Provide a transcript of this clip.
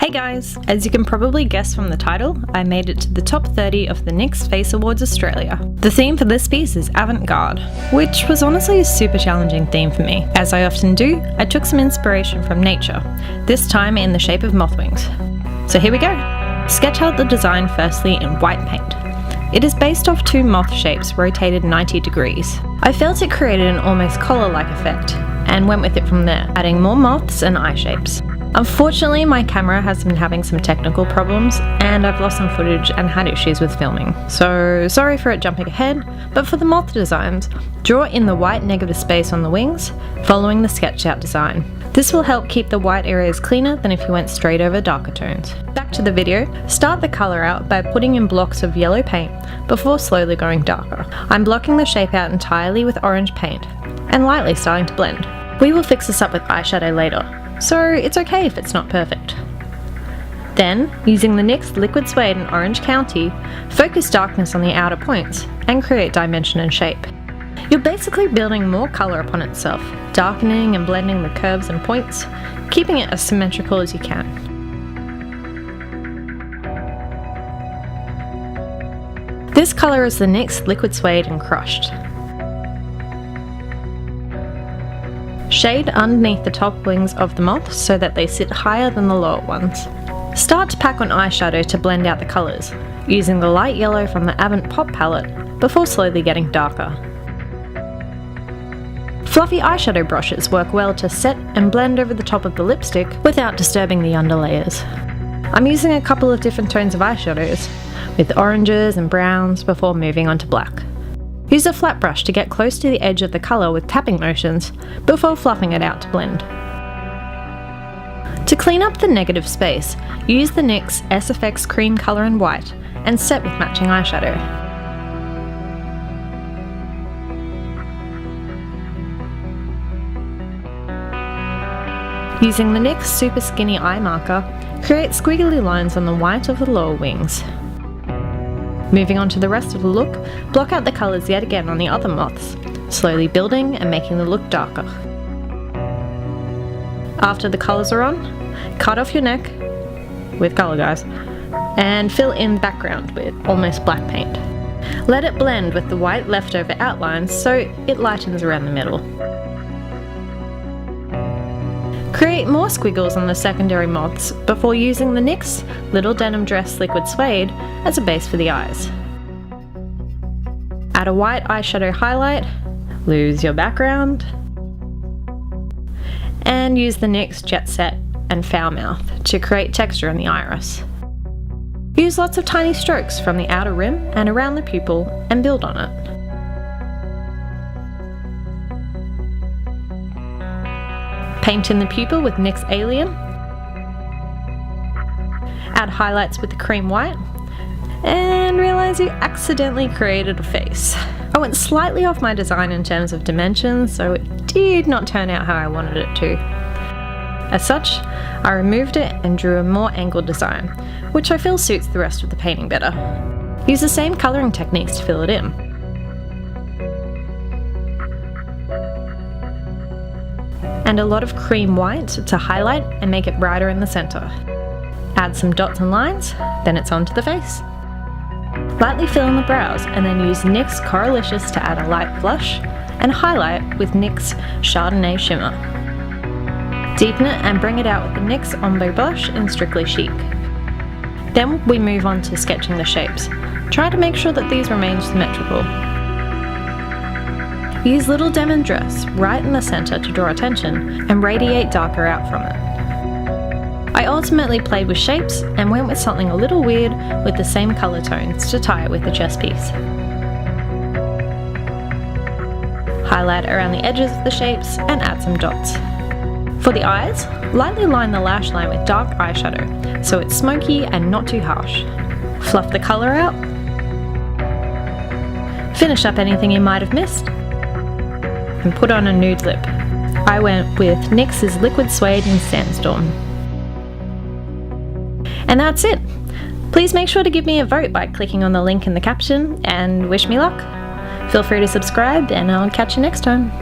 Hey guys! As you can probably guess from the title, I made it to the top 30 of the NYX Face Awards Australia. The theme for this piece is avant-garde, which was honestly a super challenging theme for me. As I often do, I took some inspiration from nature, this time in the shape of moth wings. So here we go! Sketch out the design firstly in white paint. It is based off two moth shapes rotated 90 degrees. I felt it created an almost collar-like effect, and went with it from there, adding more moths and eye shapes. Unfortunately, my camera has been having some technical problems, and I've lost some footage and had issues with filming. So sorry for it jumping ahead, but for the moth designs, draw in the white negative space on the wings, following the sketched out design. This will help keep the white areas cleaner than if you went straight over darker tones. Back to the video, start the colour out by putting in blocks of yellow paint before slowly going darker. I'm blocking the shape out entirely with orange paint, and lightly starting to blend. We will fix this up with eyeshadow later, so it's okay if it's not perfect. Then, using the NYX Liquid Suede and Orange County, focus darkness on the outer points and create dimension and shape. You're basically building more colour upon itself, darkening and blending the curves and points, keeping it as symmetrical as you can. This colour is the NYX Liquid Suede and Crushed. Shade underneath the top wings of the moth so that they sit higher than the lower ones. Start to pack on eyeshadow to blend out the colours, using the light yellow from the Avant Pop palette before slowly getting darker. Fluffy eyeshadow brushes work well to set and blend over the top of the lipstick without disturbing the underlayers. I'm using a couple of different tones of eyeshadows, with oranges and browns before moving on to black. Use a flat brush to get close to the edge of the colour with tapping motions before fluffing it out to blend. To clean up the negative space, use the NYX SFX Cream Colour in white and set with matching eyeshadow. Using the NYX Super Skinny Eye Marker, create squiggly lines on the white of the lower wings. Moving on to the rest of the look, block out the colours yet again on the other moths, slowly building and making the look darker. After the colours are on, cut off your neck, with colour guys, and fill in the background with almost black paint. Let it blend with the white leftover outlines so it lightens around the middle. Create more squiggles on the secondary moths before using the NYX Little Denim Dress Liquid Suede as a base for the eyes. Add a white eyeshadow highlight, lose your background, and use the NYX Jet Set and Foul Mouth to create texture in the iris. Use lots of tiny strokes from the outer rim and around the pupil and build on it. Paint in the pupil with NYX Alien. Add highlights with the cream white. And realize you accidentally created a face. I went slightly off my design in terms of dimensions, so it did not turn out how I wanted it to. As such, I removed it and drew a more angled design, which I feel suits the rest of the painting better. Use the same colouring techniques to fill it in. And a lot of cream white to highlight and make it brighter in the centre. Add some dots and lines, then it's on to the face. Lightly fill in the brows and then use NYX Coralicious to add a light blush and highlight with NYX Chardonnay Shimmer. Deepen it and bring it out with the NYX Ombre Blush in Strictly Chic. Then we move on to sketching the shapes. Try to make sure that these remain symmetrical. Use Little Denim Dress right in the centre to draw attention and radiate darker out from it. I ultimately played with shapes and went with something a little weird with the same colour tones to tie it with the chest piece. Highlight around the edges of the shapes and add some dots. For the eyes, lightly line the lash line with dark eyeshadow so it's smoky and not too harsh. Fluff the colour out. Finish up anything you might have missed. And put on a nude lip. I went with NYX's Liquid Suede and Sandstorm. And that's it! Please make sure to give me a vote by clicking on the link in the caption and wish me luck. Feel free to subscribe and I'll catch you next time.